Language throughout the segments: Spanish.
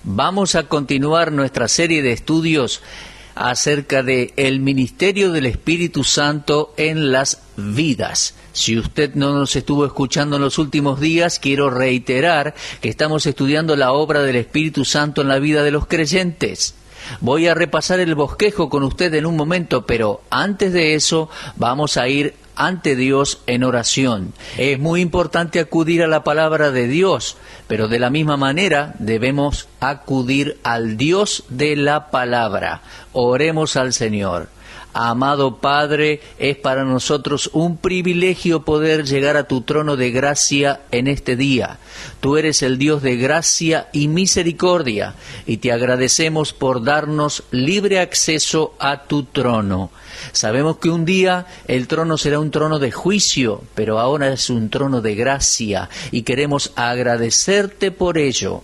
Vamos a continuar nuestra serie de estudios acerca de el ministerio del Espíritu Santo en las vidas. Si usted no nos estuvo escuchando en los últimos días, quiero reiterar que estamos estudiando la obra del Espíritu Santo en la vida de los creyentes. Voy a repasar el bosquejo con usted en un momento, pero antes de eso vamos a ir ante Dios en oración. Es muy importante acudir a la palabra de Dios, pero de la misma manera debemos acudir al Dios de la palabra. Oremos al Señor. Amado Padre, es para nosotros un privilegio poder llegar a tu trono de gracia en este día. Tú eres el Dios de gracia y misericordia, y te agradecemos por darnos libre acceso a tu trono. Sabemos que un día el trono será un trono de juicio, pero ahora es un trono de gracia, y queremos agradecerte por ello.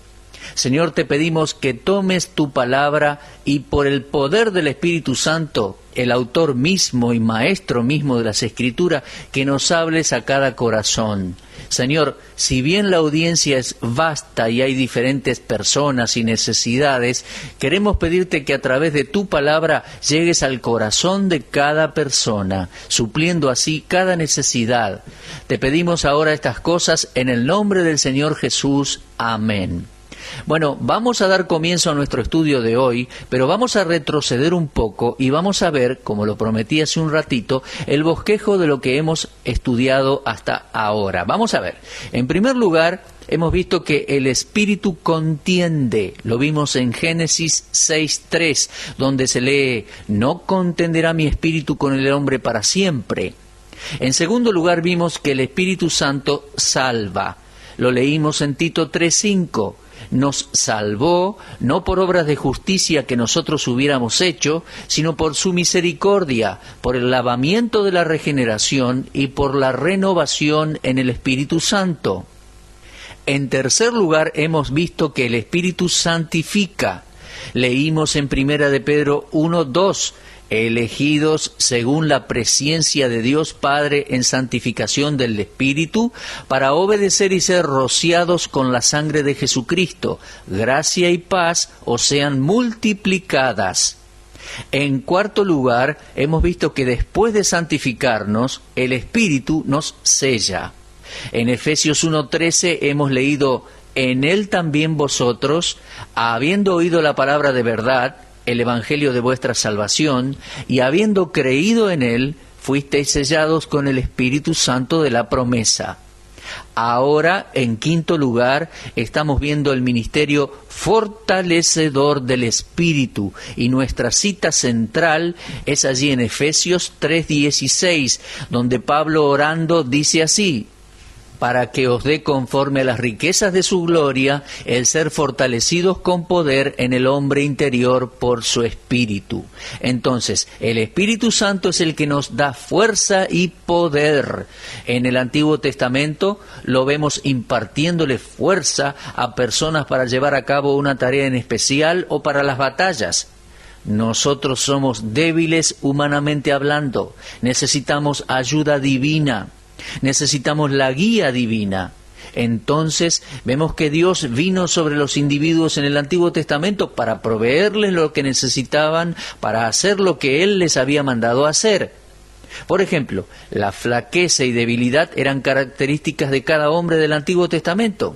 Señor, te pedimos que tomes tu palabra y por el poder del Espíritu Santo, el autor mismo y maestro mismo de las Escrituras, que nos hables a cada corazón. Señor, si bien la audiencia es vasta y hay diferentes personas y necesidades, queremos pedirte que a través de tu palabra llegues al corazón de cada persona, supliendo así cada necesidad. Te pedimos ahora estas cosas en el nombre del Señor Jesús. Amén. Bueno, vamos a dar comienzo a nuestro estudio de hoy, pero vamos a retroceder un poco y vamos a ver, como lo prometí hace un ratito, el bosquejo de lo que hemos estudiado hasta ahora. Vamos a ver. En primer lugar, hemos visto que el Espíritu contiende. Lo vimos en Génesis 6:3, donde se lee: «No contenderá mi Espíritu con el hombre para siempre». En segundo lugar, vimos que el Espíritu Santo salva. Lo leímos en Tito 3:5. Nos salvó, no por obras de justicia que nosotros hubiéramos hecho, sino por su misericordia, por el lavamiento de la regeneración y por la renovación en el Espíritu Santo. En tercer lugar, hemos visto que el Espíritu santifica. Leímos en 1 de Pedro 1:2, elegidos según la presciencia de Dios Padre en santificación del Espíritu, para obedecer y ser rociados con la sangre de Jesucristo. Gracia y paz os sean multiplicadas. En cuarto lugar, hemos visto que después de santificarnos, el Espíritu nos sella. En Efesios 1:13 hemos leído: «En él también vosotros, habiendo oído la palabra de verdad, el evangelio de vuestra salvación, y habiendo creído en él, fuisteis sellados con el Espíritu Santo de la promesa». Ahora, en quinto lugar, estamos viendo el ministerio fortalecedor del Espíritu, y nuestra cita central es allí en Efesios 3:16, donde Pablo, orando, dice así: «Para que os dé conforme a las riquezas de su gloria el ser fortalecidos con poder en el hombre interior por su Espíritu». Entonces, el Espíritu Santo es el que nos da fuerza y poder. En el Antiguo Testamento lo vemos impartiéndole fuerza a personas para llevar a cabo una tarea en especial o para las batallas. Nosotros somos débiles humanamente hablando, necesitamos ayuda divina. Necesitamos la guía divina. Entonces vemos que Dios vino sobre los individuos en el Antiguo Testamento para proveerles lo que necesitaban para hacer lo que Él les había mandado hacer. Por ejemplo, la flaqueza y debilidad eran características de cada hombre del Antiguo Testamento.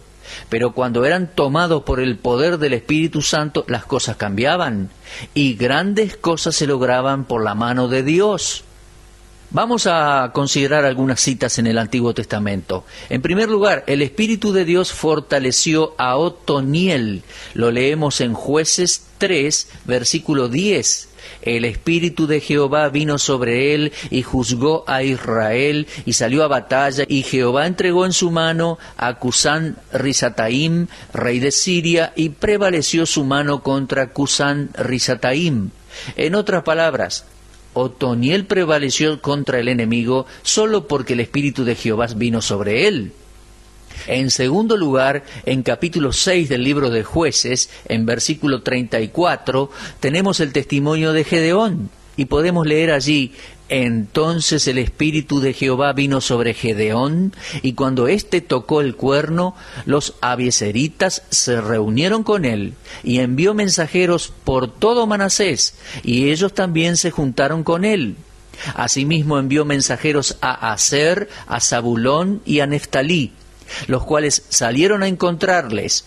Pero cuando eran tomados por el poder del Espíritu Santo, las cosas cambiaban y grandes cosas se lograban por la mano de Dios. Vamos a considerar algunas citas en el Antiguo Testamento. En primer lugar, el Espíritu de Dios fortaleció a Otoniel. Lo leemos en Jueces 3, versículo 10. El Espíritu de Jehová vino sobre él y juzgó a Israel y salió a batalla, y Jehová entregó en su mano a Cusán Risataim, rey de Siria, y prevaleció su mano contra Cusán Risataim. En otras palabras, Otoniel prevaleció contra el enemigo solo porque el Espíritu de Jehová vino sobre él. En segundo lugar, en capítulo 6 del libro de Jueces, en versículo 34, tenemos el testimonio de Gedeón. Y podemos leer allí: entonces el Espíritu de Jehová vino sobre Gedeón, y cuando éste tocó el cuerno, los abiezeritas se reunieron con él, y envió mensajeros por todo Manasés, y ellos también se juntaron con él. Asimismo envió mensajeros a Aser, a Zabulón y a Neftalí, los cuales salieron a encontrarles.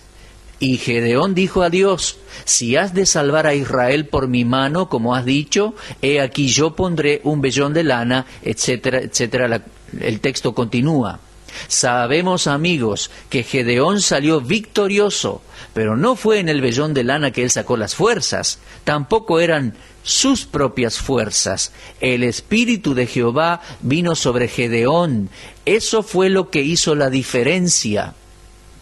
Y Gedeón dijo a Dios: si has de salvar a Israel por mi mano, como has dicho, he aquí yo pondré un vellón de lana, etcétera, etcétera. El texto continúa. Sabemos, amigos, que Gedeón salió victorioso, pero no fue en el vellón de lana que él sacó las fuerzas, tampoco eran sus propias fuerzas. El Espíritu de Jehová vino sobre Gedeón. Eso fue lo que hizo la diferencia.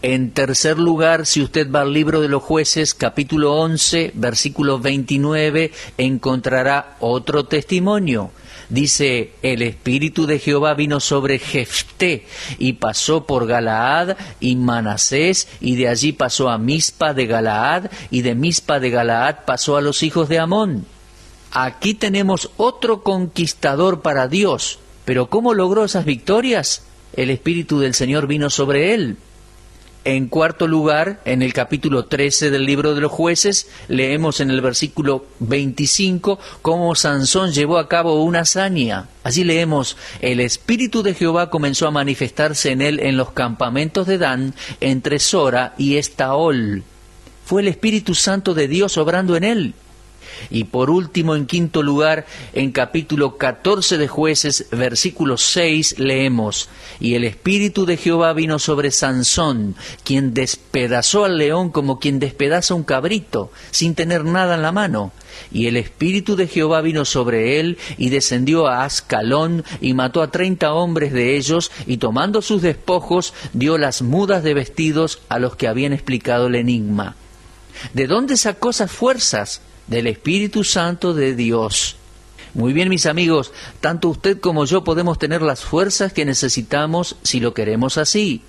En tercer lugar, si usted va al libro de los Jueces, capítulo 11, versículo 29, encontrará otro testimonio. Dice: el Espíritu de Jehová vino sobre Jefté, y pasó por Galaad y Manasés, y de allí pasó a Mizpa de Galaad, y de Mizpa de Galaad pasó a los hijos de Amón. Aquí tenemos otro conquistador para Dios. ¿Pero cómo logró esas victorias? El Espíritu del Señor vino sobre él. En cuarto lugar, en el capítulo 13 del libro de los Jueces, leemos en el versículo 25 cómo Sansón llevó a cabo una hazaña. Allí leemos: el Espíritu de Jehová comenzó a manifestarse en él en los campamentos de Dan, entre Sora y Estaol. Fue el Espíritu Santo de Dios obrando en él. Y por último, en quinto lugar, en capítulo 14 de Jueces, versículo 6, leemos: y el Espíritu de Jehová vino sobre Sansón, quien despedazó al león como quien despedaza un cabrito, sin tener nada en la mano. Y el Espíritu de Jehová vino sobre él, y descendió a Ascalón, y mató a 30 hombres de ellos, y tomando sus despojos, dio las mudas de vestidos a los que habían explicado el enigma. ¿De dónde sacó esas fuerzas? Del Espíritu Santo de Dios. Muy bien, mis amigos, tanto usted como yo podemos tener las fuerzas que necesitamos si lo queremos así.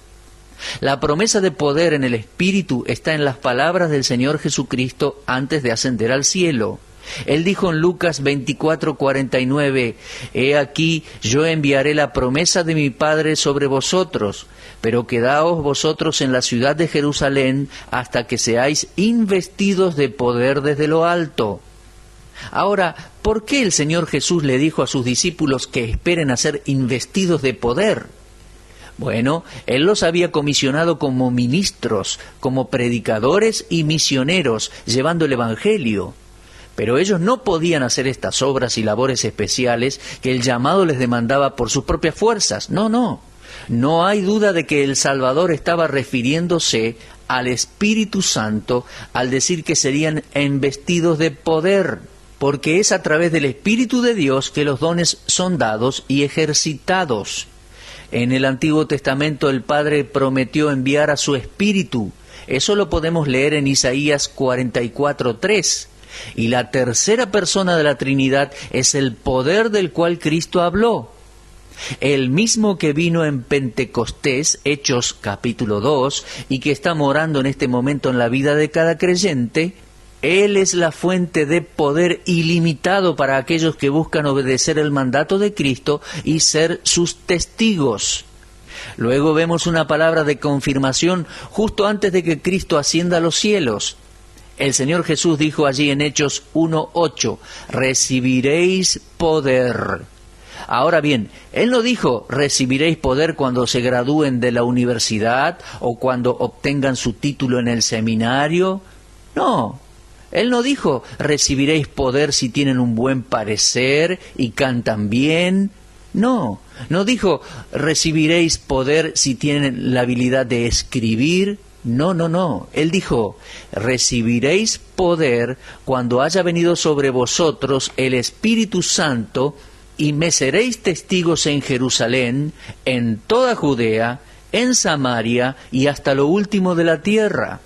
La promesa de poder en el Espíritu está en las palabras del Señor Jesucristo antes de ascender al cielo. Él dijo en Lucas 24:49, he aquí, yo enviaré la promesa de mi Padre sobre vosotros, pero quedaos vosotros en la ciudad de Jerusalén hasta que seáis investidos de poder desde lo alto. Ahora, ¿por qué el Señor Jesús le dijo a sus discípulos que esperen a ser investidos de poder? Bueno, Él los había comisionado como ministros, como predicadores y misioneros, llevando el Evangelio. Pero ellos no podían hacer estas obras y labores especiales que el llamado les demandaba por sus propias fuerzas. No. No hay duda de que el Salvador estaba refiriéndose al Espíritu Santo al decir que serían investidos de poder, porque es a través del Espíritu de Dios que los dones son dados y ejercitados. En el Antiguo Testamento el Padre prometió enviar a su Espíritu. Eso lo podemos leer en Isaías 44:3. Y la tercera persona de la Trinidad es el poder del cual Cristo habló. El mismo que vino en Pentecostés, Hechos capítulo 2, y que está morando en este momento en la vida de cada creyente, Él es la fuente de poder ilimitado para aquellos que buscan obedecer el mandato de Cristo y ser sus testigos. Luego vemos una palabra de confirmación justo antes de que Cristo ascienda a los cielos. El Señor Jesús dijo allí en Hechos 1:8, recibiréis poder. Ahora bien, Él no dijo recibiréis poder cuando se gradúen de la universidad o cuando obtengan su título en el seminario. No, Él no dijo recibiréis poder si tienen un buen parecer y cantan bien. No dijo recibiréis poder si tienen la habilidad de escribir. No. Él dijo, recibiréis poder cuando haya venido sobre vosotros el Espíritu Santo y me seréis testigos en Jerusalén, en toda Judea, en Samaria y hasta lo último de la tierra.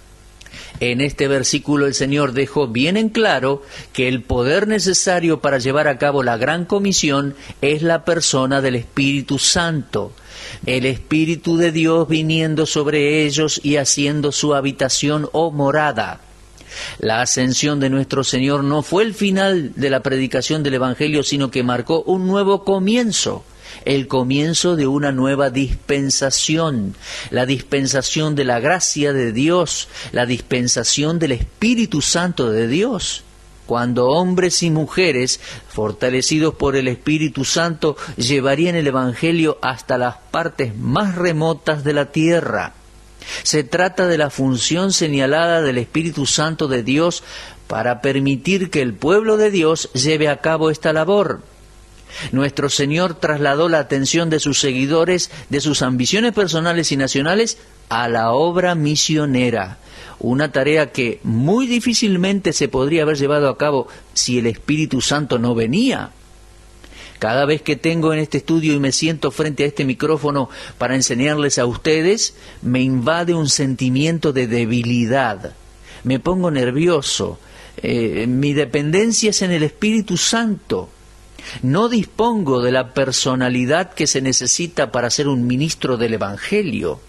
En este versículo el Señor dejó bien en claro que el poder necesario para llevar a cabo la gran comisión es la persona del Espíritu Santo. El Espíritu de Dios viniendo sobre ellos y haciendo su habitación o morada. La ascensión de nuestro Señor no fue el final de la predicación del Evangelio, sino que marcó un nuevo comienzo, el comienzo de una nueva dispensación, la dispensación de la gracia de Dios, la dispensación del Espíritu Santo de Dios. Cuando hombres y mujeres, fortalecidos por el Espíritu Santo, llevarían el Evangelio hasta las partes más remotas de la tierra. Se trata de la función señalada del Espíritu Santo de Dios para permitir que el pueblo de Dios lleve a cabo esta labor. Nuestro Señor trasladó la atención de sus seguidores, de sus ambiciones personales y nacionales, a la obra misionera. Una tarea que muy difícilmente se podría haber llevado a cabo si el Espíritu Santo no venía. Cada vez que tengo en este estudio y me siento frente a este micrófono para enseñarles a ustedes, me invade un sentimiento de debilidad. Me pongo nervioso. Mi dependencia es en el Espíritu Santo. No dispongo de la personalidad que se necesita para ser un ministro del Evangelio.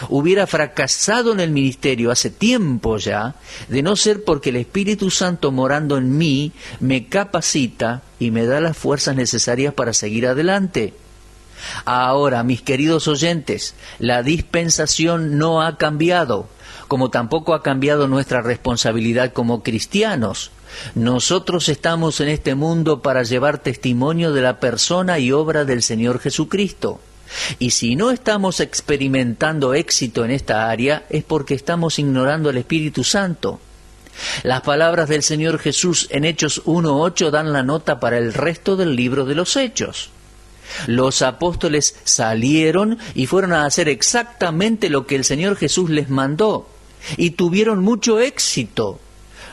Hubiera fracasado en el ministerio hace tiempo ya, de no ser porque el Espíritu Santo morando en mí me capacita y me da las fuerzas necesarias para seguir adelante. Ahora, mis queridos oyentes, la dispensación no ha cambiado, como tampoco ha cambiado nuestra responsabilidad como cristianos. Nosotros estamos en este mundo para llevar testimonio de la persona y obra del Señor Jesucristo. Y si no estamos experimentando éxito en esta área, es porque estamos ignorando al Espíritu Santo. Las palabras del Señor Jesús en Hechos 1:8 dan la nota para el resto del libro de los Hechos. Los apóstoles salieron y fueron a hacer exactamente lo que el Señor Jesús les mandó, y tuvieron mucho éxito.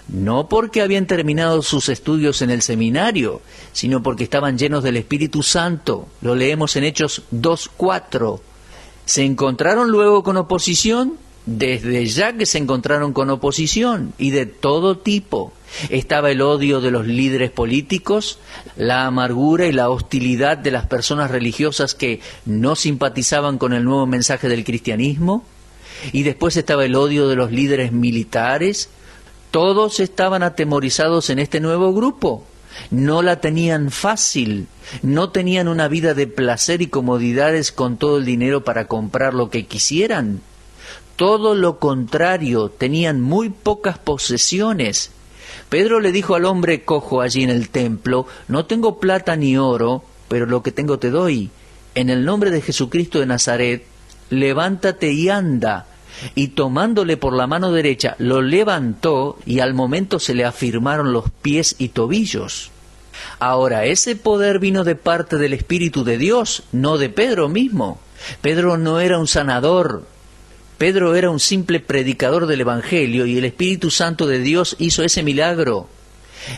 No porque habían terminado sus estudios en el seminario, sino porque estaban llenos del Espíritu Santo. Lo leemos en Hechos 2:4. ¿Se encontraron luego con oposición? Desde ya que se encontraron con oposición, y de todo tipo. Estaba el odio de los líderes políticos, la amargura y la hostilidad de las personas religiosas que no simpatizaban con el nuevo mensaje del cristianismo, y después estaba el odio de los líderes militares. Todos estaban atemorizados en este nuevo grupo. No la tenían fácil, no tenían una vida de placer y comodidades con todo el dinero para comprar lo que quisieran. Todo lo contrario, tenían muy pocas posesiones. Pedro le dijo al hombre cojo allí en el templo, no tengo plata ni oro, pero lo que tengo te doy. En el nombre de Jesucristo de Nazaret, levántate y anda. Y tomándole por la mano derecha, lo levantó y al momento se le afirmaron los pies y tobillos. Ahora, ese poder vino de parte del Espíritu de Dios, no de Pedro mismo. Pedro no era un sanador. Pedro era un simple predicador del Evangelio y el Espíritu Santo de Dios hizo ese milagro.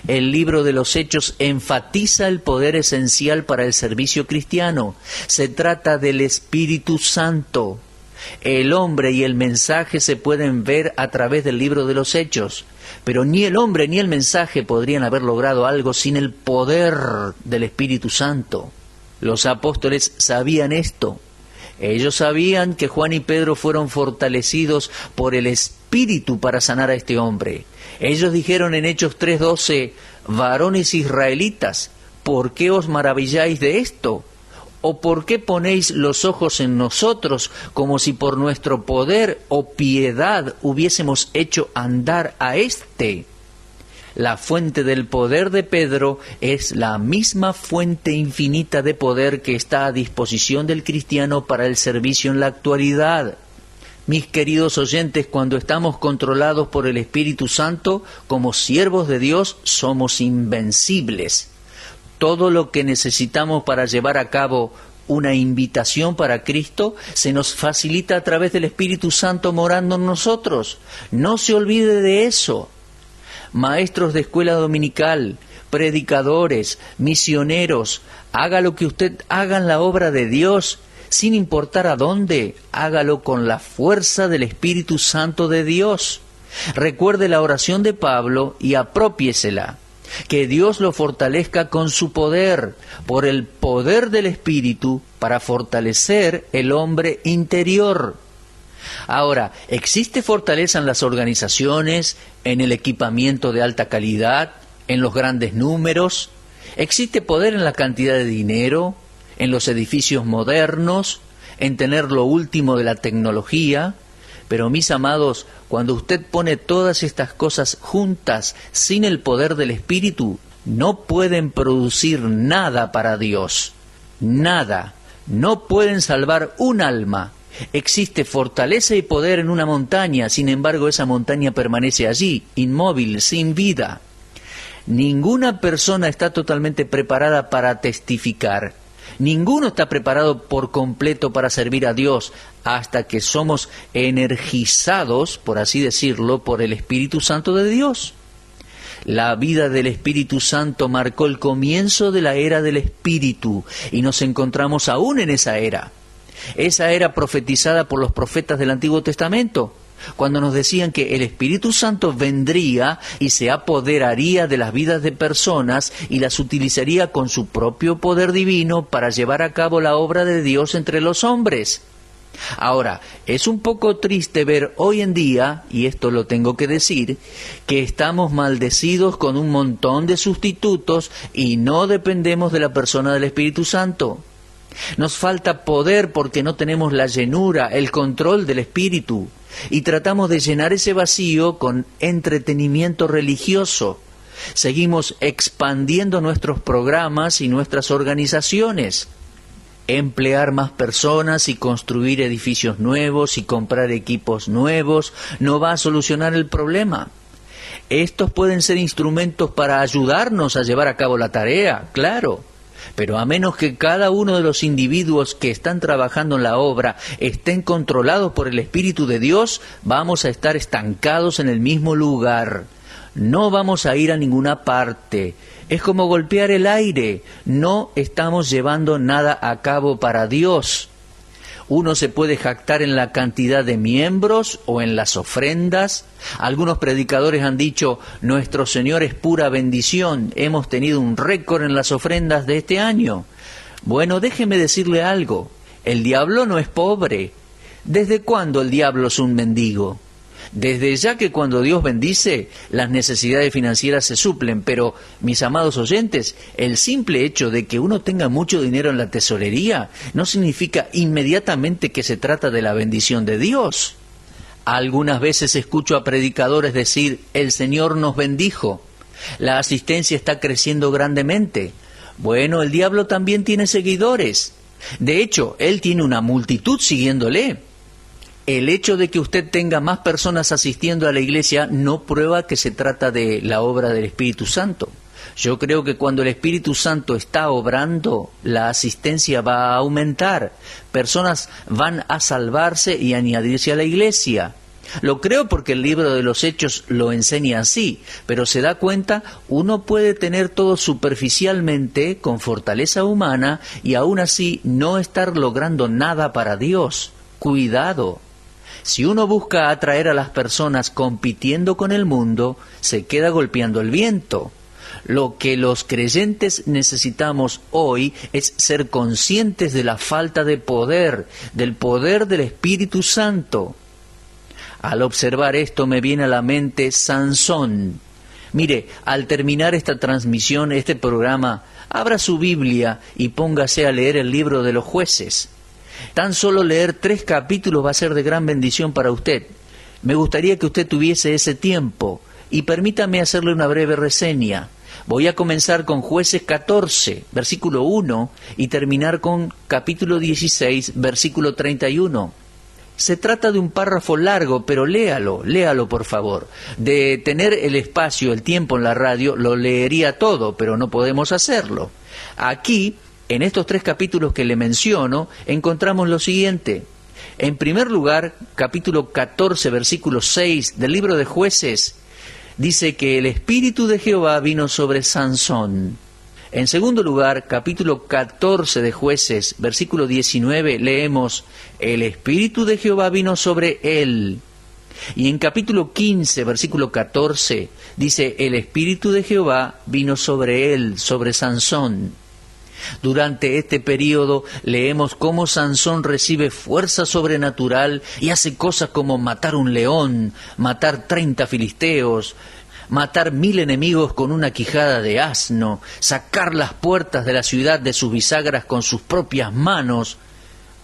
El libro de los Hechos enfatiza el poder esencial para el servicio cristiano. Se trata del Espíritu Santo. El hombre y el mensaje se pueden ver a través del libro de los Hechos, pero ni el hombre ni el mensaje podrían haber logrado algo sin el poder del Espíritu Santo. Los apóstoles sabían esto. Ellos sabían que Juan y Pedro fueron fortalecidos por el Espíritu para sanar a este hombre. Ellos dijeron en Hechos 3:12, varones israelitas, ¿por qué os maravilláis de esto? ¿O por qué ponéis los ojos en nosotros como si por nuestro poder o piedad hubiésemos hecho andar a éste? La fuente del poder de Pedro es la misma fuente infinita de poder que está a disposición del cristiano para el servicio en la actualidad. Mis queridos oyentes, cuando estamos controlados por el Espíritu Santo, como siervos de Dios, somos invencibles. Todo lo que necesitamos para llevar a cabo una invitación para Cristo se nos facilita a través del Espíritu Santo morando en nosotros. No se olvide de eso. Maestros de escuela dominical, predicadores, misioneros, haga lo que usted haga en la obra de Dios, sin importar a dónde, hágalo con la fuerza del Espíritu Santo de Dios. Recuerde la oración de Pablo y apropiésela. Que Dios lo fortalezca con su poder, por el poder del Espíritu, para fortalecer el hombre interior. Ahora, ¿existe fortaleza en las organizaciones, en el equipamiento de alta calidad, en los grandes números? ¿Existe poder en la cantidad de dinero, en los edificios modernos, en tener lo último de la tecnología? Pero mis amados, cuando usted pone todas estas cosas juntas sin el poder del Espíritu, no pueden producir nada para Dios. Nada. No pueden salvar un alma. Existe fortaleza y poder en una montaña, sin embargo esa montaña permanece allí, inmóvil, sin vida. Ninguna persona está totalmente preparada para testificar. Ninguno está preparado por completo para servir a Dios hasta que somos energizados, por así decirlo, por el Espíritu Santo de Dios. La vida del Espíritu Santo marcó el comienzo de la era del Espíritu y nos encontramos aún en esa era. Esa era profetizada por los profetas del Antiguo Testamento, cuando nos decían que el Espíritu Santo vendría y se apoderaría de las vidas de personas y las utilizaría con su propio poder divino para llevar a cabo la obra de Dios entre los hombres. Ahora, es un poco triste ver hoy en día, y esto lo tengo que decir, que estamos maldecidos con un montón de sustitutos y no dependemos de la persona del Espíritu Santo. Nos falta poder porque no tenemos la llenura, el control del Espíritu, y tratamos de llenar ese vacío con entretenimiento religioso. Seguimos expandiendo nuestros programas y nuestras organizaciones. Emplear más personas y construir edificios nuevos y comprar equipos nuevos no va a solucionar el problema. Estos pueden ser instrumentos para ayudarnos a llevar a cabo la tarea, claro. Pero a menos que cada uno de los individuos que están trabajando en la obra estén controlados por el Espíritu de Dios, vamos a estar estancados en el mismo lugar. No vamos a ir a ninguna parte. Es como golpear el aire. No estamos llevando nada a cabo para Dios. Uno se puede jactar en la cantidad de miembros o en las ofrendas. Algunos predicadores han dicho, nuestro Señor es pura bendición, hemos tenido un récord en las ofrendas de este año. Bueno, déjeme decirle algo, el diablo no es pobre. ¿Desde cuándo el diablo es un mendigo? Desde ya que cuando Dios bendice, las necesidades financieras se suplen, pero, mis amados oyentes, el simple hecho de que uno tenga mucho dinero en la tesorería no significa inmediatamente que se trata de la bendición de Dios. Algunas veces escucho a predicadores decir, el Señor nos bendijo, la asistencia está creciendo grandemente. Bueno, el diablo también tiene seguidores. De hecho, él tiene una multitud siguiéndole. El hecho de que usted tenga más personas asistiendo a la iglesia no prueba que se trata de la obra del Espíritu Santo. Yo creo que cuando el Espíritu Santo está obrando, la asistencia va a aumentar. Personas van a salvarse y añadirse a la iglesia. Lo creo porque el libro de los Hechos lo enseña así, pero se da cuenta, uno puede tener todo superficialmente, con fortaleza humana, y aún así no estar logrando nada para Dios. Cuidado. Si uno busca atraer a las personas compitiendo con el mundo, se queda golpeando el viento. Lo que los creyentes necesitamos hoy es ser conscientes de la falta de poder, del poder del Espíritu Santo. Al observar esto me viene a la mente Sansón. Mire, al terminar esta transmisión, este programa, abra su Biblia y póngase a leer el libro de los Jueces. Tan solo leer 3 capítulos va a ser de gran bendición para usted. Me gustaría que usted tuviese ese tiempo y permítame hacerle una breve reseña. Voy a comenzar con Jueces 14, versículo 1 y terminar con capítulo 16, versículo 31. Se trata de un párrafo largo, pero léalo por favor. De tener el espacio, el tiempo en la radio, lo leería todo, pero no podemos hacerlo. Aquí, en estos 3 capítulos que le menciono, encontramos lo siguiente. En primer lugar, capítulo 14, versículo 6 del libro de Jueces, dice que el Espíritu de Jehová vino sobre Sansón. En segundo lugar, capítulo 14 de Jueces, versículo 19, leemos, el Espíritu de Jehová vino sobre él. Y en capítulo 15, versículo 14, dice, el Espíritu de Jehová vino sobre él, sobre Sansón. Durante este periodo leemos cómo Sansón recibe fuerza sobrenatural y hace cosas como matar un león, matar 30 filisteos, matar 1000 enemigos con una quijada de asno, sacar las puertas de la ciudad de sus bisagras con sus propias manos,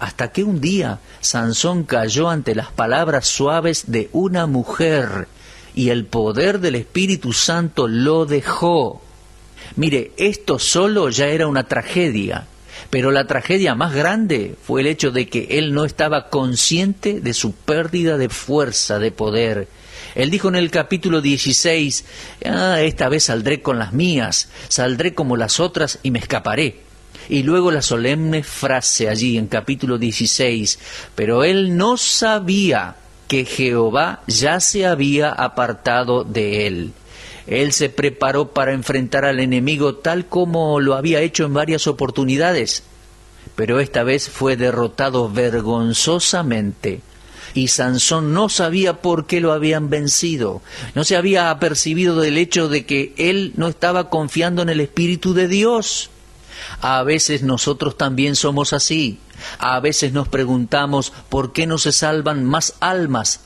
hasta que un día Sansón cayó ante las palabras suaves de una mujer y el poder del Espíritu Santo lo dejó. Mire, esto solo ya era una tragedia, pero la tragedia más grande fue el hecho de que él no estaba consciente de su pérdida de fuerza, de poder. Él dijo en el capítulo 16, esta vez saldré con las mías, saldré como las otras y me escaparé. Y luego la solemne frase allí en capítulo 16, pero él no sabía que Jehová ya se había apartado de él. Él se preparó para enfrentar al enemigo tal como lo había hecho en varias oportunidades, pero esta vez fue derrotado vergonzosamente. Y Sansón no sabía por qué lo habían vencido, no se había apercibido del hecho de que él no estaba confiando en el Espíritu de Dios. A veces nosotros también somos así. A veces nos preguntamos por qué no se salvan más almas,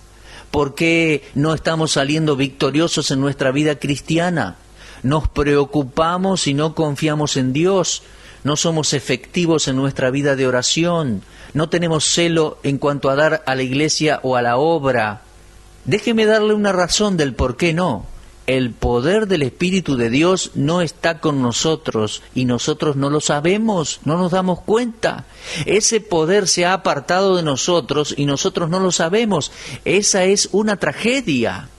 por qué no estamos saliendo victoriosos en nuestra vida cristiana. Nos preocupamos y no confiamos en Dios, no somos efectivos en nuestra vida de oración, no tenemos celo en cuanto a dar a la iglesia o a la obra. Déjeme darle una razón del por qué no. El poder del Espíritu de Dios no está con nosotros y nosotros no lo sabemos, no nos damos cuenta. Ese poder se ha apartado de nosotros y nosotros no lo sabemos. Esa es una tragedia.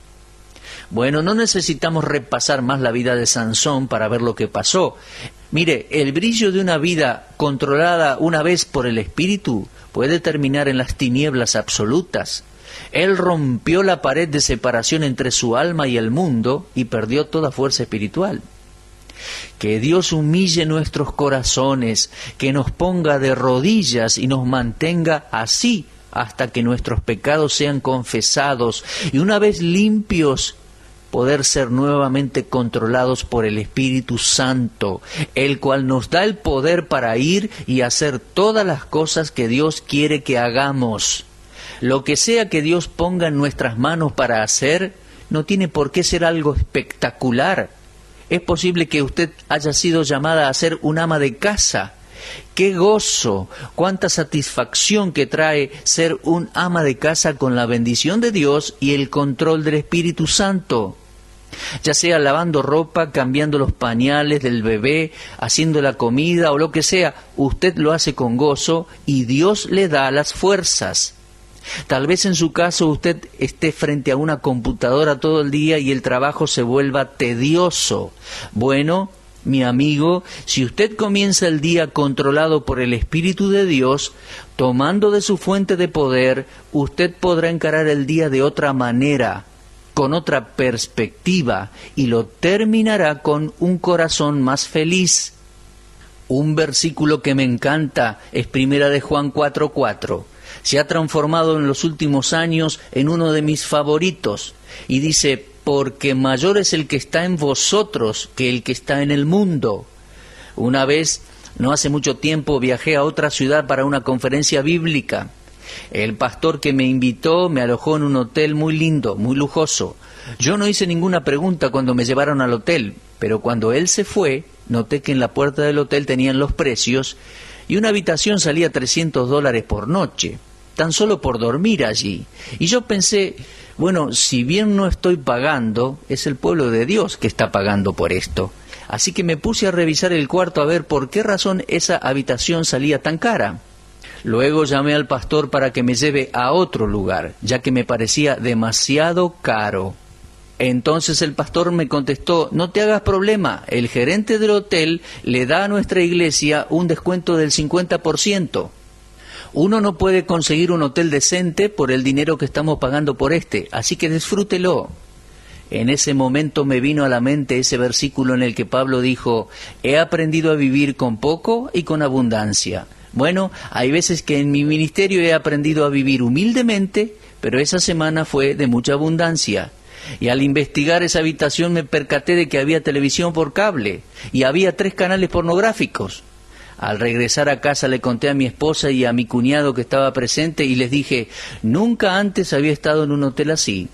Bueno, no necesitamos repasar más la vida de Sansón para ver lo que pasó. Mire, el brillo de una vida controlada una vez por el Espíritu puede terminar en las tinieblas absolutas. Él rompió la pared de separación entre su alma y el mundo y perdió toda fuerza espiritual. Que Dios humille nuestros corazones, que nos ponga de rodillas y nos mantenga así hasta que nuestros pecados sean confesados y una vez limpios, poder ser nuevamente controlados por el Espíritu Santo, el cual nos da el poder para ir y hacer todas las cosas que Dios quiere que hagamos. Lo que sea que Dios ponga en nuestras manos para hacer, no tiene por qué ser algo espectacular. Es posible que usted haya sido llamada a ser un ama de casa. ¡Qué gozo! ¡Cuánta satisfacción que trae ser un ama de casa con la bendición de Dios y el control del Espíritu Santo! Ya sea lavando ropa, cambiando los pañales del bebé, haciendo la comida o lo que sea, usted lo hace con gozo y Dios le da las fuerzas. Tal vez en su caso usted esté frente a una computadora todo el día y el trabajo se vuelva tedioso. Bueno, mi amigo, si usted comienza el día controlado por el Espíritu de Dios, tomando de su fuente de poder, usted podrá encarar el día de otra manera, con otra perspectiva, y lo terminará con un corazón más feliz. Un versículo que me encanta es 1 de Juan 4:4. Se ha transformado en los últimos años en uno de mis favoritos, y dice, porque mayor es el que está en vosotros que el que está en el mundo. Una vez, no hace mucho tiempo, viajé a otra ciudad para una conferencia bíblica. El pastor que me invitó me alojó en un hotel muy lindo, muy lujoso. Yo no hice ninguna pregunta cuando me llevaron al hotel, pero cuando él se fue, noté que en la puerta del hotel tenían los precios y una habitación salía $300 por noche, tan solo por dormir allí. Y yo pensé, bueno, si bien no estoy pagando, es el pueblo de Dios que está pagando por esto. Así que me puse a revisar el cuarto a ver por qué razón esa habitación salía tan cara. Luego llamé al pastor para que me lleve a otro lugar, ya que me parecía demasiado caro. Entonces el pastor me contestó, no te hagas problema, el gerente del hotel le da a nuestra iglesia un descuento del 50%. Uno no puede conseguir un hotel decente por el dinero que estamos pagando por este, así que disfrútelo. En ese momento me vino a la mente ese versículo en el que Pablo dijo, he aprendido a vivir con poco y con abundancia. Bueno, hay veces que en mi ministerio he aprendido a vivir humildemente, pero esa semana fue de mucha abundancia. Y al investigar esa habitación me percaté de que había televisión por cable y había 3 canales pornográficos. Al regresar a casa le conté a mi esposa y a mi cuñado que estaba presente y les dije, nunca antes había estado en un hotel así,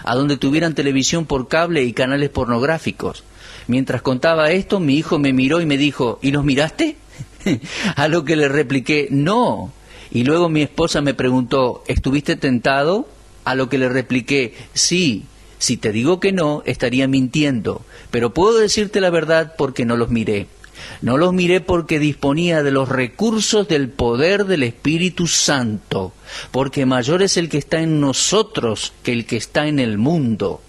a donde tuvieran televisión por cable y canales pornográficos. Mientras contaba esto, mi hijo me miró y me dijo, ¿y los miraste? A lo que le repliqué, no. Y luego mi esposa me preguntó, ¿estuviste tentado? A lo que le repliqué, sí. Si te digo que no, estaría mintiendo, pero puedo decirte la verdad porque no los miré. No los miré porque disponía de los recursos del poder del Espíritu Santo, porque mayor es el que está en nosotros que el que está en el mundo.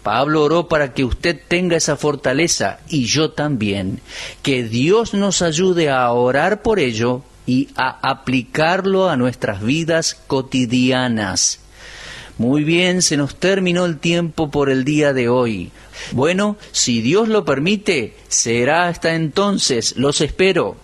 Pablo oró para que usted tenga esa fortaleza, y yo también. Que Dios nos ayude a orar por ello y a aplicarlo a nuestras vidas cotidianas. Muy bien, se nos terminó el tiempo por el día de hoy. Bueno, si Dios lo permite, será hasta entonces. Los espero.